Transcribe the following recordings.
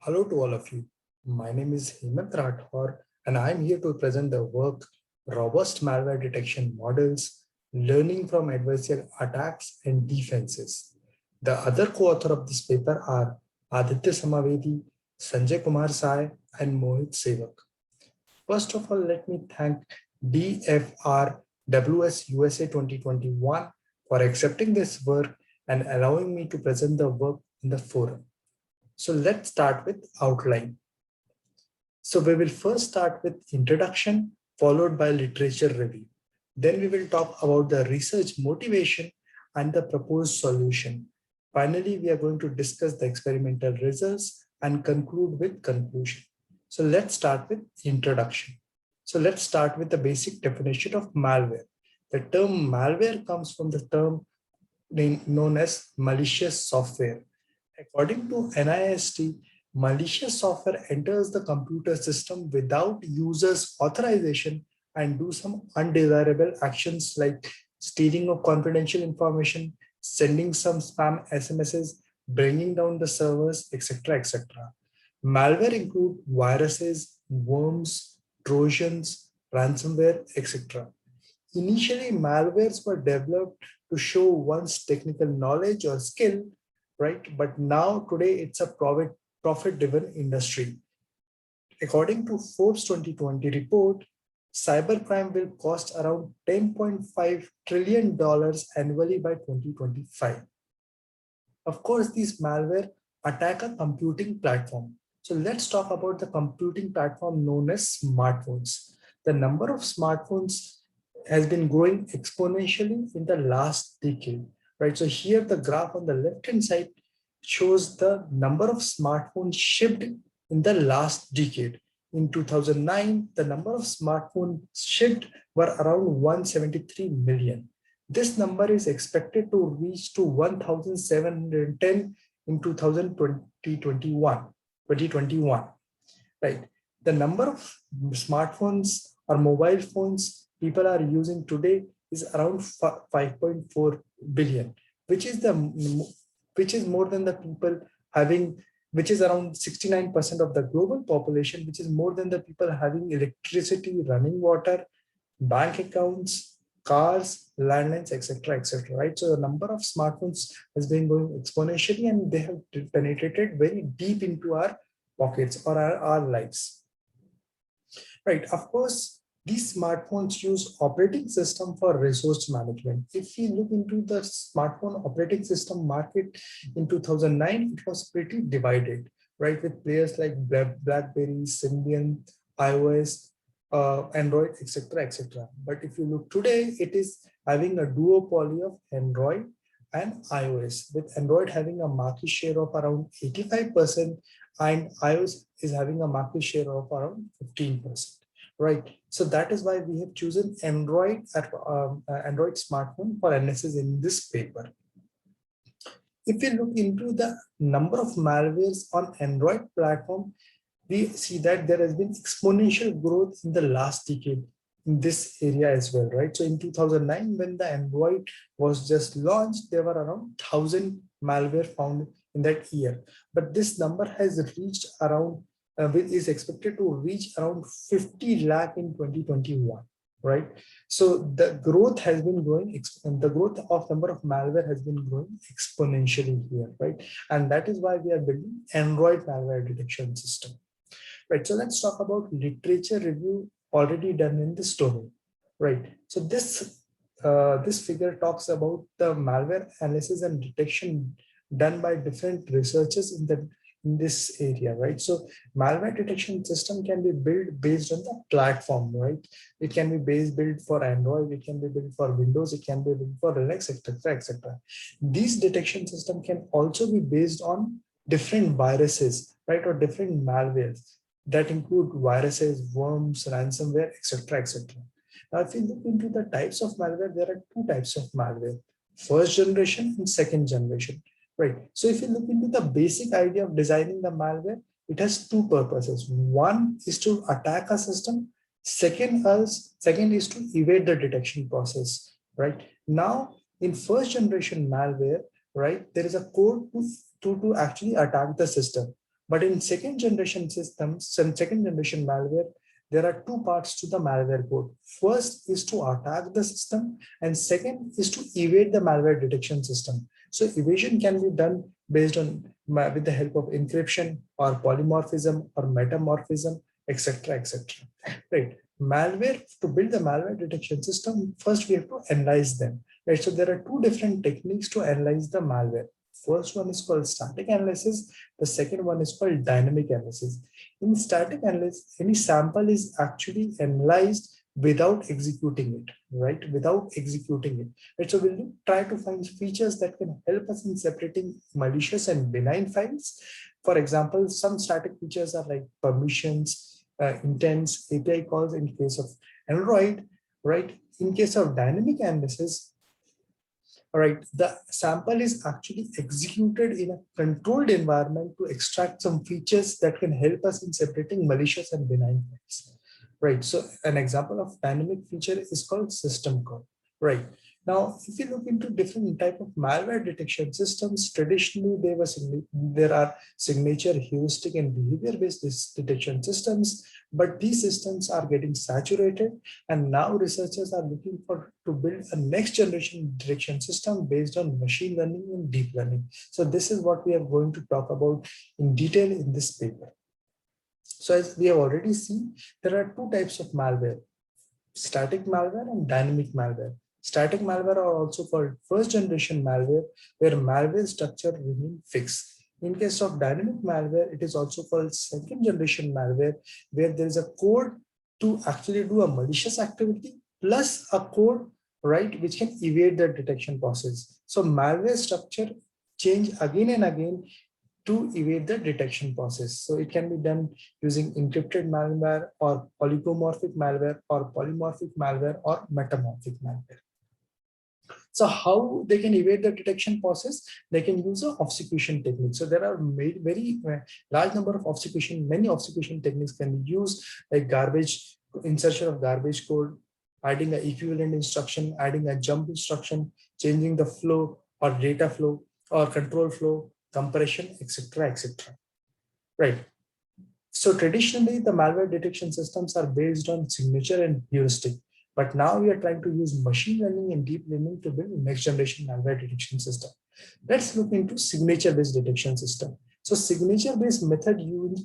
Hello to all of you. My name is Hemant Rathore, and I'm here to present the work Robust Malware Detection Models, Learning from Adversarial Attacks and Defenses. The other co-author of this paper are Adithya Samavedhi, Sanjay Sahay, and Mohit Sewak. First of all, let me thank DFRWS USA 2021 for accepting this work and allowing me to present the work in the forum. So let's start with outline. So we will first start with introduction, followed by literature review. Then we will talk about the research motivation and the proposed solution. Finally, we are going to discuss the experimental results and conclude with conclusion. So let's start with introduction. So let's start with the basic definition of malware. The term malware comes from the term known as malicious software. According to NIST, malicious software enters the computer system without user's authorization and do some undesirable actions like stealing of confidential information, sending some spam SMSs, bringing down the servers, etc., etc. Malware include viruses, worms, trojans, ransomware, etc. Initially, malwares were developed to show one's technical knowledge or skill, right? But now today it's a profit-driven industry. According to Forbes 2020 report, cybercrime will cost around $10.5 trillion annually by 2025. Of course, these malware attack a computing platform. So let's talk about the computing platform known as smartphones. The number of smartphones has been growing exponentially in the last decade. Right, so here the graph on the left-hand side shows the number of smartphones shipped in the last decade. In 2009, the number of smartphones shipped were around 173 million. This number is expected to reach to 1,710 in 2021. Right, the number of smartphones or mobile phones people are using today is around 5.4 billion, which is more than the people having, which is around 69% of the global population, which is more than the people having electricity, running water, bank accounts, cars, landlines, etc., etc. Right. So the number of smartphones has been going exponentially, and they have penetrated very deep into our pockets or our lives. Right. Of course, these smartphones use operating system for resource management. If we look into the smartphone operating system market in 2009, it was pretty divided, right? With players like BlackBerry, Symbian, iOS, Android, etc., etc. But if you look today, it is having a duopoly of Android and iOS, with Android having a market share of around 85% and iOS is having a market share of around 15%. Right. So that is why we have chosen Android smartphone for analysis in this paper. If we look into the number of malwares on Android platform, we see that there has been exponential growth in the last decade in this area as well, right? So in 2009, when the Android was just launched, there were around 1,000 malware found in that year. But this number has reached around is expected to reach around 50 lakh in 2021, right? So the growth has been growing, the growth of number of malware has been growing exponentially here, right? And that is why we are building Android malware detection system, right? So let's talk about literature review already done in this domain, right? So this figure talks about the malware analysis and detection done by different researchers in this area, right? So malware detection system can be built based on the platform, right? It can be built for Android, it can be built for Windows, it can be built for Linux, etc., etc. These detection system can also be based on different viruses, right, or different malwares that include viruses, worms, ransomware, etc., etc. Now, if you look into the types of malware, there are two types of malware: first generation and second generation. Right. So if you look into the basic idea of designing the malware, it has two purposes. One is to attack a system. Second is to evade the detection process. Right. Now, in first generation malware, right, there is a code to actually attack the system. But in second generation systems, some second generation malware, there are two parts to the malware code. First is to attack the system, and second is to evade the malware detection system. So evasion can be done based on with the help of encryption or polymorphism or metamorphism, etc., etc. Right. Malware, to build the malware detection system, first we have to analyze them. Right. So there are two different techniques to analyze the malware. First one is called static analysis. The second one is called dynamic analysis. In static analysis, any sample is actually analyzed without executing it, right? Without executing it. Right? So we'll try to find features that can help us in separating malicious and benign files. For example, some static features are like permissions, intents, API calls in case of Android, right? In case of dynamic analysis, all right, the sample is actually executed in a controlled environment to extract some features that can help us in separating malicious and benign files. Right. So an example of dynamic feature is called system call. Right. Now, if you look into different type of malware detection systems, traditionally there are signature, heuristic, and behavior-based detection systems, but these systems are getting saturated, and now researchers are looking for to build a next generation detection system based on machine learning and deep learning. So this is what we are going to talk about in detail in this paper. So as we have already seen, there are two types of malware: static malware and dynamic malware. Static malware are also called first generation malware, where malware structure remain fixed. In case of dynamic malware, it is also called second generation malware, where there is a code to actually do a malicious activity plus a code, right, which can evade the detection process. So malware structure change again and again to evade the detection process. So it can be done using encrypted malware or polymorphic malware or metamorphic malware. So how they can evade the detection process? They can use a obfuscation technique. So there are very large number of many obfuscation techniques can be used, like insertion of garbage code, adding an equivalent instruction, adding a jump instruction, changing the flow or data flow or control flow, compression, etc., etc. Right. So traditionally, the malware detection systems are based on signature and heuristic. But now we are trying to use machine learning and deep learning to build next generation malware detection system. Let's look into signature-based detection system. So signature-based method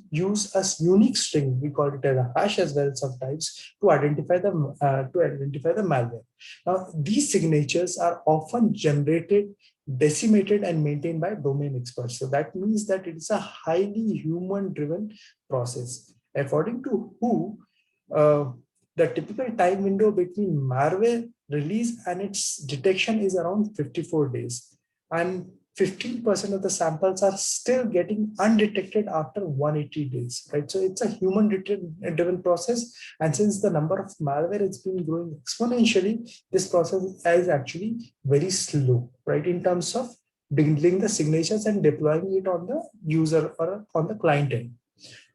use a unique string, we call it as a hash as well sometimes, to identify the malware. Now these signatures are often generated, decimated, and maintained by domain experts. So that means that it is a highly human-driven process. According to WHO, the typical time window between malware release and its detection is around 54 days. And 15% of the samples are still getting undetected after 180 days, right? So it's a human-driven process. And since the number of malware has been growing exponentially, this process is actually very slow, right? In terms of binding the signatures and deploying it on the user or on the client end.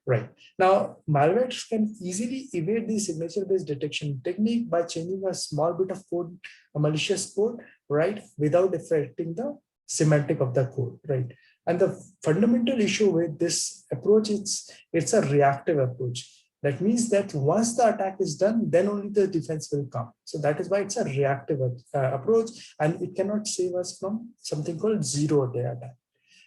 Right. Now, malwares can easily evade the signature-based detection technique by changing a small bit of code, a malicious code, right, without affecting the semantic of the code, right? And the fundamental issue with this approach is it's a reactive approach. That means that once the attack is done, then only the defense will come. So that is why it's a reactive approach, and it cannot save us from something called zero-day attack.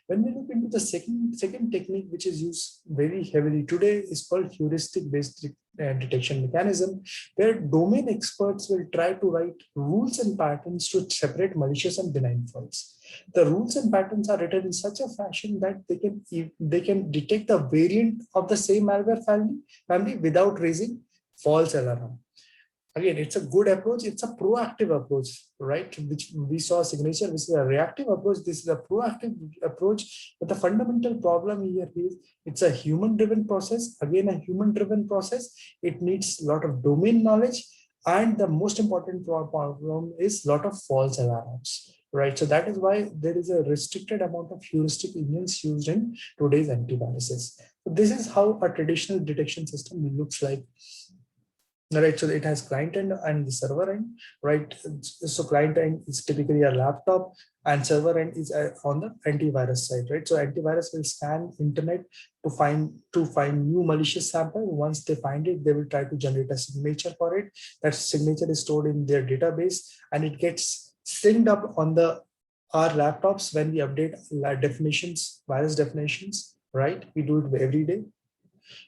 When we look into the second technique, which is used very heavily today, is called heuristic-based detection mechanism, where domain experts will try to write rules and patterns to separate malicious and benign faults. The rules and patterns are written in such a fashion that they can detect the variant of the same malware family without raising false alarm. Again, it's a good approach. It's a proactive approach, right? Which we saw signature, which is a reactive approach. This is a proactive approach. But the fundamental problem here is it's a human-driven process. Again, a human-driven process. It needs a lot of domain knowledge. And the most important problem is a lot of false alarms, right? So that is why there is a restricted amount of heuristic engines used in today's antiviruses. So this is how a traditional detection system looks like. Right, so it has client end and the server end, right? So client end is typically a laptop, and server end is on the antivirus side, right? So antivirus will scan internet to find new malicious sample. Once they find it, they will try to generate a signature for it. That signature is stored in their database, and it gets synced up on the our laptops when we update definitions, virus definitions, right? We do it every day,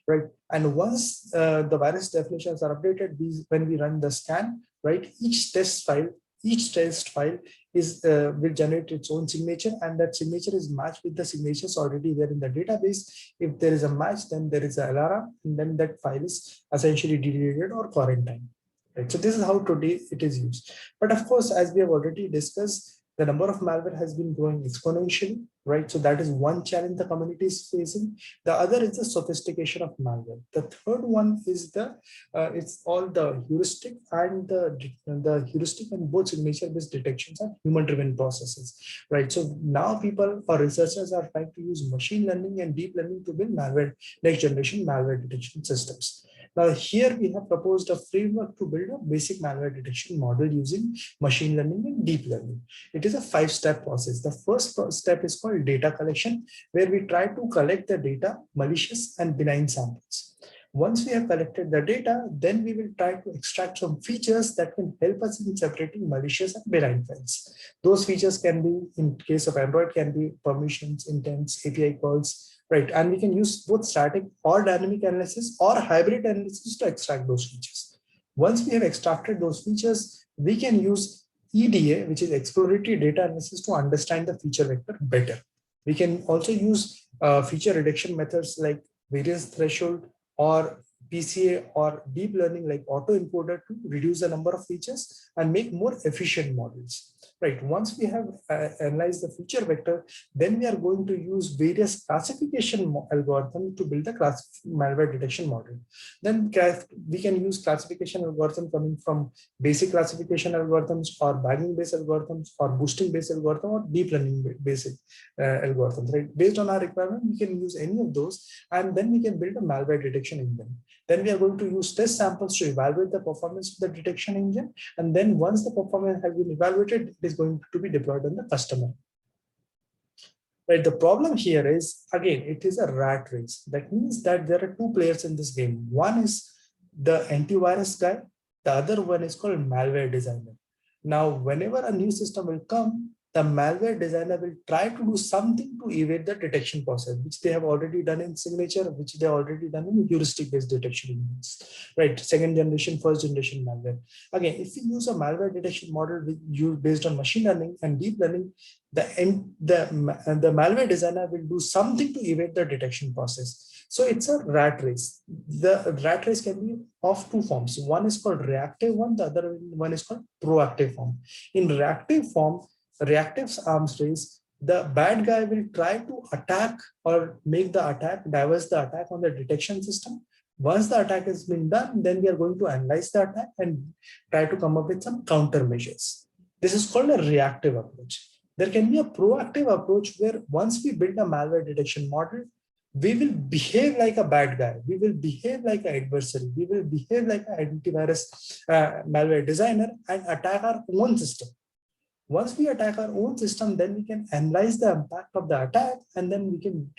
right? And once the virus definitions are updated, when we run the scan, right, each test file is will generate its own signature, and that signature is matched with the signatures already there in the database. If there is a match, then there is an alarm, and then that file is essentially deleted or quarantined. Right. So this is how today it is used. But of course, as we have already discussed, the number of malware has been growing exponentially, right? So that is one challenge the community is facing. The other is the sophistication of malware. The third one is it's all the heuristic and the heuristic and both signature-based detections are human-driven processes, right? So now people or researchers are trying to use machine learning and deep learning to build next generation malware detection systems. Now here we have proposed a framework to build a basic malware detection model using machine learning and deep learning. It is a 5-step process. The first step is called data collection, where we try to collect the data, malicious and benign samples. Once we have collected the data, then we will try to extract some features that can help us in separating malicious and benign files. Those features can be, in case of Android, can be permissions, intents, API calls, right? And we can use both static or dynamic analysis or hybrid analysis to extract those features. Once we have extracted those features, we can use EDA, which is exploratory data analysis, to understand the feature vector better. We can also use feature reduction methods like variance threshold or PCA or deep learning like autoencoder to reduce the number of features and make more efficient models. Right. Once we have analyzed the feature vector, then we are going to use various classification algorithms to build the malware detection model. Then we can use classification algorithm coming from basic classification algorithms or bagging based algorithms or boosting based algorithm or deep learning basic algorithms, right? Based on our requirement, we can use any of those, and then we can build a malware detection engine. Then we are going to use test samples to evaluate the performance of the detection engine. And then once the performance has been evaluated, it is going to be deployed on the customer. Right. The problem here is, again, it is a rat race. That means that there are two players in this game. One is the antivirus guy. The other one is called malware designer. Now, whenever a new system will come, the malware designer will try to do something to evade the detection process, which they have already done in signature, which they have already done in heuristic-based detection units, right? Second generation, first generation malware. Again, if we use a malware detection model based on machine learning and deep learning, the malware designer will do something to evade the detection process. So it's a rat race. The rat race can be of two forms. One is called reactive one, the other one is called proactive form. In reactive form, reactive arms race, the bad guy will try to attack or make the attack, diverse the attack on the detection system. Once the attack has been done, then we are going to analyze the attack and try to come up with some countermeasures. This is called a reactive approach. There can be a proactive approach where once we build a malware detection model, we will behave like a bad guy. We will behave like an adversary. We will behave like an antivirus malware designer and attack our own system. Once we attack our own system, then we can analyze the impact of the attack, and then we can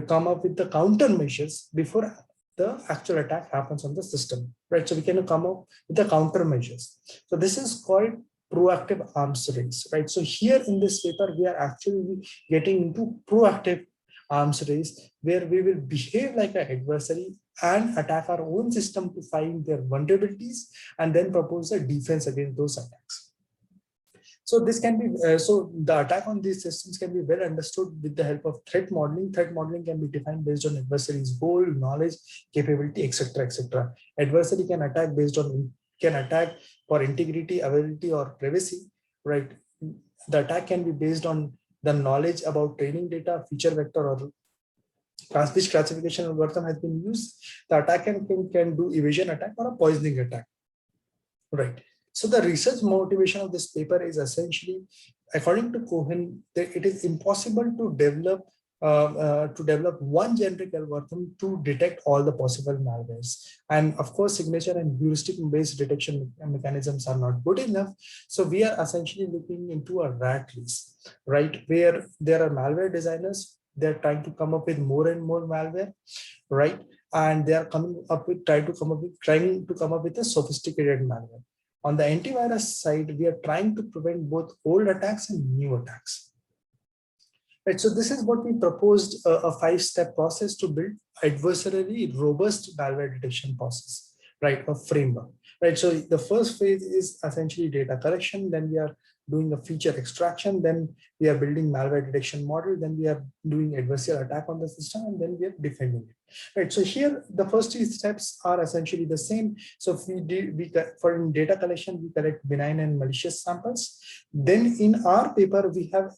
come up with the countermeasures before the actual attack happens on the system, right? So we can come up with the countermeasures. So this is called proactive arms race, right? So here in this paper, we are actually getting into proactive arms race, where we will behave like an adversary and attack our own system to find their vulnerabilities and then propose a defense against those attacks. So this can be, so the attack on these systems can be well understood with the help of threat modeling. Threat modeling can be defined based on adversary's goal, knowledge, capability, etc., etc. Adversary can attack for integrity, availability, or privacy, right? The attack can be based on the knowledge about training data, feature vector, or which classification algorithm has been used. The attack can do evasion attack or a poisoning attack, right? So the research motivation of this paper is essentially, according to Cohen, that it is impossible to develop to develop one generic algorithm to detect all the possible malwares. And of course, signature and heuristic-based detection mechanisms are not good enough. So we are essentially looking into a rat race, right? Where there are malware designers, they're trying to come up with more and more malware, right? And they are trying to come up with a sophisticated malware. On the antivirus side, we are trying to prevent both old attacks and new attacks. Right, so this is what we proposed, a 5-step process to build adversarially robust malware detection process, right? A framework, right? So the first phase is essentially data collection. Then we are doing a feature extraction. Then we are building malware detection model. Then we are doing adversarial attack on the system, and then we are defending it. Right. So here the first 2 steps are essentially the same. So if for in data collection, we collect benign and malicious samples. Then in our paper, we have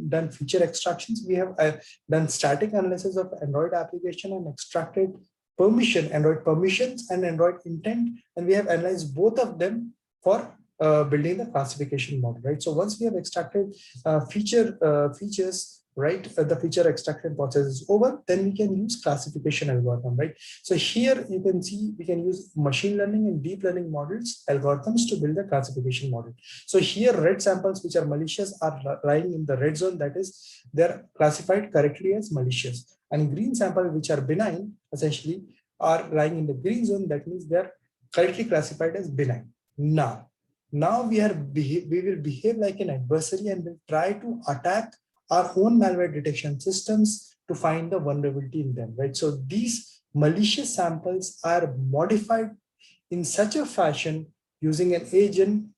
done feature extractions. We have done static analysis of Android application and extracted Android permissions and Android intent. And we have analyzed both of them for building the classification model, right? So once we have extracted features, right, the feature extraction process is over, then we can use classification algorithm, right? So here you can see we can use machine learning and deep learning models algorithms to build the classification model. So here red samples which are malicious are lying in the red zone, that is they're classified correctly as malicious, and green sample which are benign essentially are lying in the green zone, that means they're correctly classified as benign. Now we will behave like an adversary and will try to attack our own malware detection systems to find the vulnerability in them, right? So these malicious samples are modified in such a fashion using an agent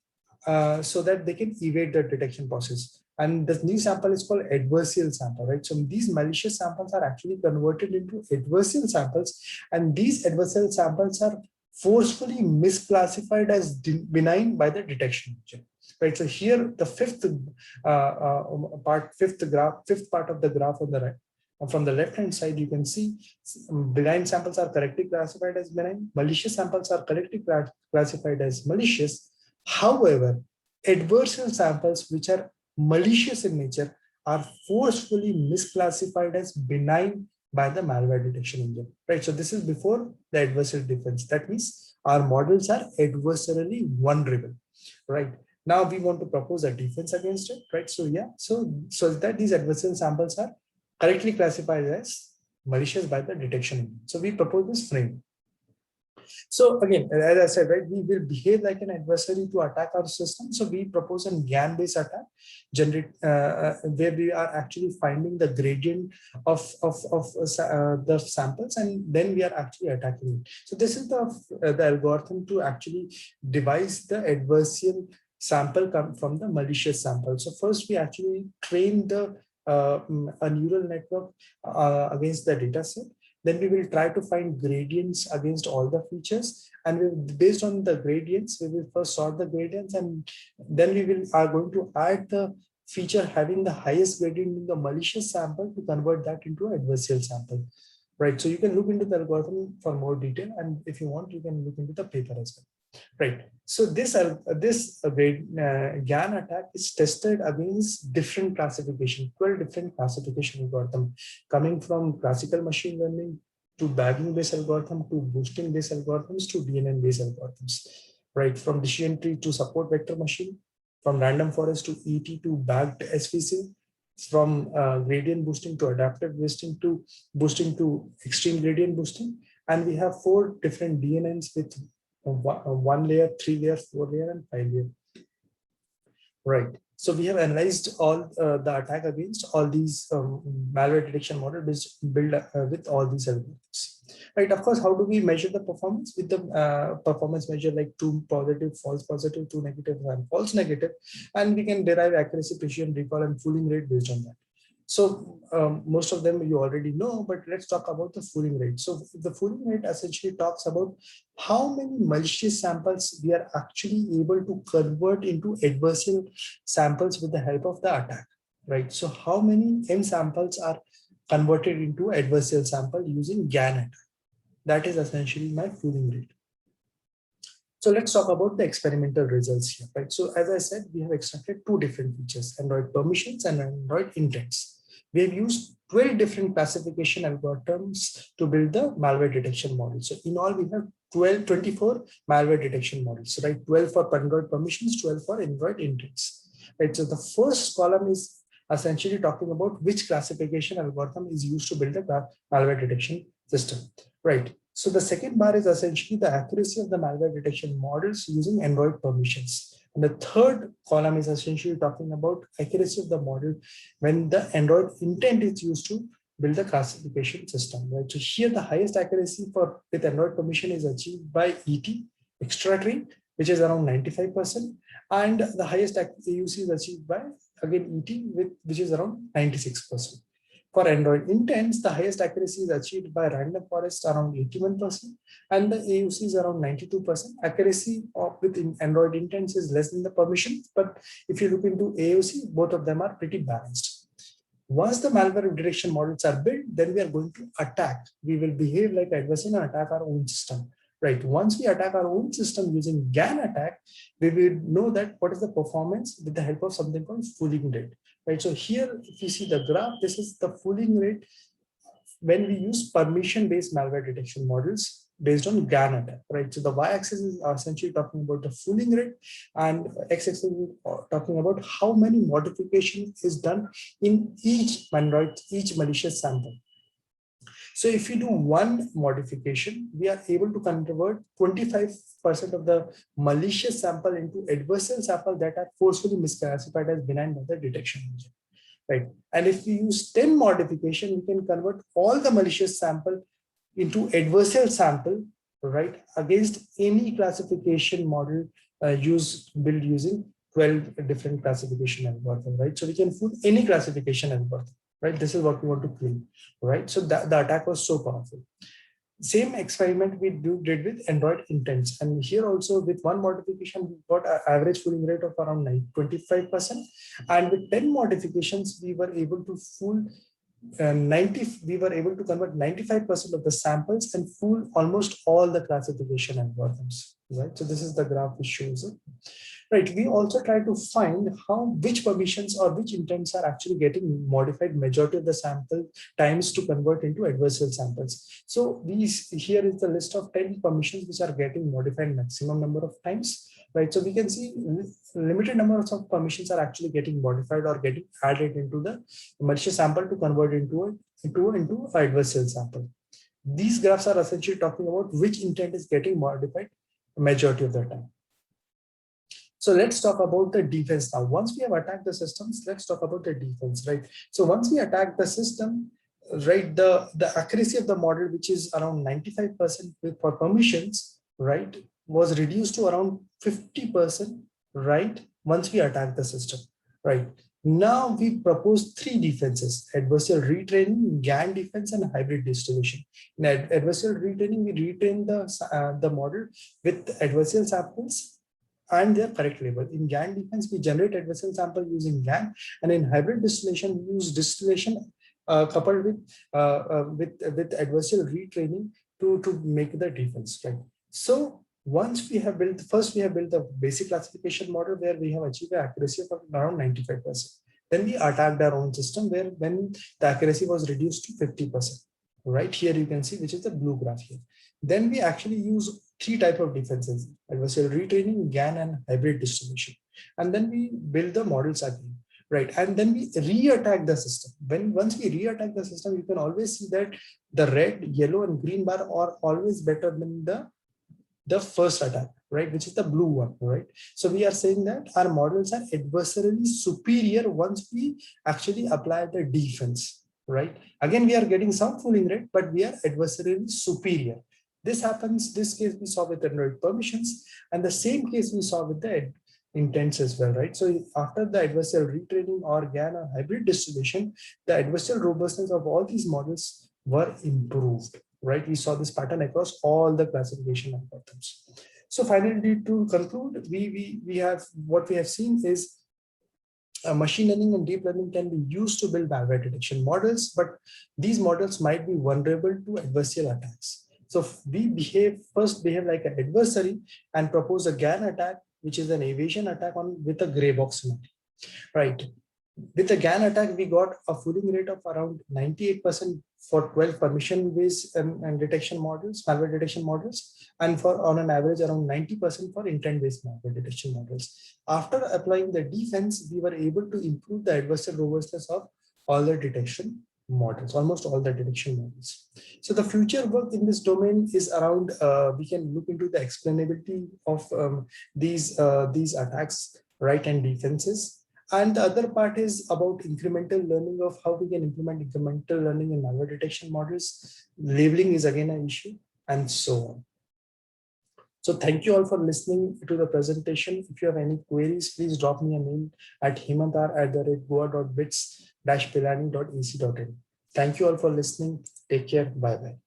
so that they can evade the detection process. And the new sample is called adversarial sample, right? So these malicious samples are actually converted into adversarial samples, and these adversarial samples are forcefully misclassified as benign by the detection engine. Right, so here the fifth part of the graph on the right, from the left hand side, you can see benign samples are correctly classified as benign, malicious samples are correctly classified as malicious. However, adversarial samples which are malicious in nature are forcefully misclassified as benign by the malware detection engine, right? So this is before the adversarial defense. That means our models are adversarially vulnerable, right? Now we want to propose a defense against it, right? So yeah, so that these adversarial samples are correctly classified as malicious by the detection engine. So we propose this frame. So again, as I said, right, we will behave like an adversary to attack our system. So we propose a GAAN-based attack, where we are actually finding the gradient of the samples, and then we are actually attacking it. So this is the algorithm to actually devise the adversarial sample come from the malicious sample. So first we actually train a neural network against the data set. Then we will try to find gradients against all the features, and based on the gradients, we will first sort the gradients, and then we are going to add the feature having the highest gradient in the malicious sample to convert that into an adversarial sample, right? So you can look into the algorithm for more detail, and if you want, you can look into the paper as well. Right. So this GAAN attack is tested against different classification, 12 different classification algorithm, coming from classical machine learning to bagging-based algorithm to boosting-based algorithms to DNN-based algorithms. Right. From decision tree to support vector machine, from random forest to ET to bagged SVC, from gradient boosting to adaptive boosting to extreme gradient boosting, and we have 4 different DNNs with 1 layer, 3 layer, 4 layer, and 5 layer. Right. So we have analyzed all the attack against all these malware detection models built with all these algorithms. Right. Of course, how do we measure the performance? With the performance measure like true positive, false positive, true negative, and false negative, and we can derive accuracy, precision, recall, and fooling rate based on that. So most of them you already know, but let's talk about the fooling rate. So the fooling rate essentially talks about how many malicious samples we are actually able to convert into adversarial samples with the help of the attack, right? So how many M samples are converted into adversarial sample using GAAN attack? That is essentially my fooling rate. So let's talk about the experimental results here, right? So as I said, we have extracted 2 different features, Android permissions and Android intents. We have used 12 different classification algorithms to build the malware detection model. So in all, we have 24 malware detection models, right? 12 for Android permissions, 12 for Android intents, right? So the first column is essentially talking about which classification algorithm is used to build the malware detection system, right? So the second bar is essentially the accuracy of the malware detection models using Android permissions. And the third column is essentially talking about accuracy of the model when the Android intent is used to build the classification system, right? So here the highest accuracy for with Android permission is achieved by ET, extra tree, which is around 95%. And the highest AUC is achieved by, again, ET, which is around 96%. For Android intents, the highest accuracy is achieved by random forest around 81%, and the AUC is around 92%. Accuracy with Android intents is less than the permission, but if you look into AUC, both of them are pretty balanced. Once the malware detection models are built, then we are going to attack. We will behave like adversary and attack our own system. Right. Once we attack our own system using GAAN attack, we will know that what is the performance with the help of something called fooling rate. Right. So here, if you see the graph, this is the fooling rate when we use permission-based malware detection models based on GAAN attack. Right. So the y-axis is essentially talking about the fooling rate, and x-axis is talking about how many modifications is done in each malicious sample. So if you do one modification, we are able to convert 25% of the malicious sample into adversarial sample that are forcefully misclassified as benign by the detection engine, right? And if we use 10 modification, we can convert all the malicious sample into adversarial sample, right? Against any classification model built using 12 different classification algorithms, right? So we can fool any classification algorithm. Right, this is what we want to claim, right? So the attack was so powerful. Same experiment we did with Android intents, and here also with one modification we got an average fooling rate of around 25%, and with 10 modifications we were able to fool we were able to convert 95% of the samples and fool almost all the classification algorithms, right? So this is the graph which shows it. Right, we also try to find which permissions or which intents are actually getting modified majority of the sample times to convert into adversarial samples. So here is the list of 10 permissions which are getting modified maximum number of times, right? So we can see limited number of permissions are actually getting modified or getting added into the malicious sample to convert into adversarial sample. These graphs are essentially talking about which intent is getting modified majority of the time. So let's talk about the defense now. Once we have attacked the systems, let's talk about the defense, right? So once we attack the system, right, the accuracy of the model, which is around 95% for permissions, right, was reduced to around 50%, right, once we attack the system, right? Now we propose 3 defenses: adversarial retraining, GAAN defense, and hybrid distillation. In adversarial retraining, we retrain the model with adversarial samples and their correct label. In GAAN defense, we generate adversarial sample using GAAN, and in hybrid distillation, we use distillation coupled with adversarial retraining to make the defense, right? So once we have built, first we have built the basic classification model where we have achieved an accuracy of around 95%. Then we attacked our own system when the accuracy was reduced to 50%. Right here you can see, which is the blue graph here. Then we actually use 3 types of defenses: adversarial retraining, GAAN, and hybrid distillation. And then we build the models again, right? And then we re-attack the system. Once we re-attack the system, you can always see that the red, yellow, and green bar are always better than the first attack, right? Which is the blue one, right? So we are saying that our models are adversarially superior once we actually apply the defense. Right? Again, we are getting some fooling rate, but we are adversarially superior. This case we saw with Android permissions, and the same case we saw with the intents as well, right? So after the adversarial retraining or GAAN or hybrid distillation, the adversarial robustness of all these models were improved, right? We saw this pattern across all the classification algorithms. So finally, to conclude, we have what we have seen is machine learning and deep learning can be used to build malware detection models, but these models might be vulnerable to adversarial attacks. So we first behave like an adversary and propose a GAAN attack, which is an evasion attack with a gray box, right? With the GAAN attack, we got a fooling rate of around 98% for 12 permission-based and detection models, malware detection models, and for on an average around 90% for intent-based malware detection models. After applying the defense, we were able to improve the adversarial robustness of all the detection models, almost all the detection models. So the future work in this domain is around, we can look into the explainability of these attacks, right, and defenses. And the other part is about incremental learning of how we can implement incremental learning in malware detection models. Labeling is again an issue, and so on. So thank you all for listening to the presentation. If you have any queries, please drop me a mail at hemantar@goa.bits-pilani.ac.in. Thank you all for listening. Take care. Bye-bye.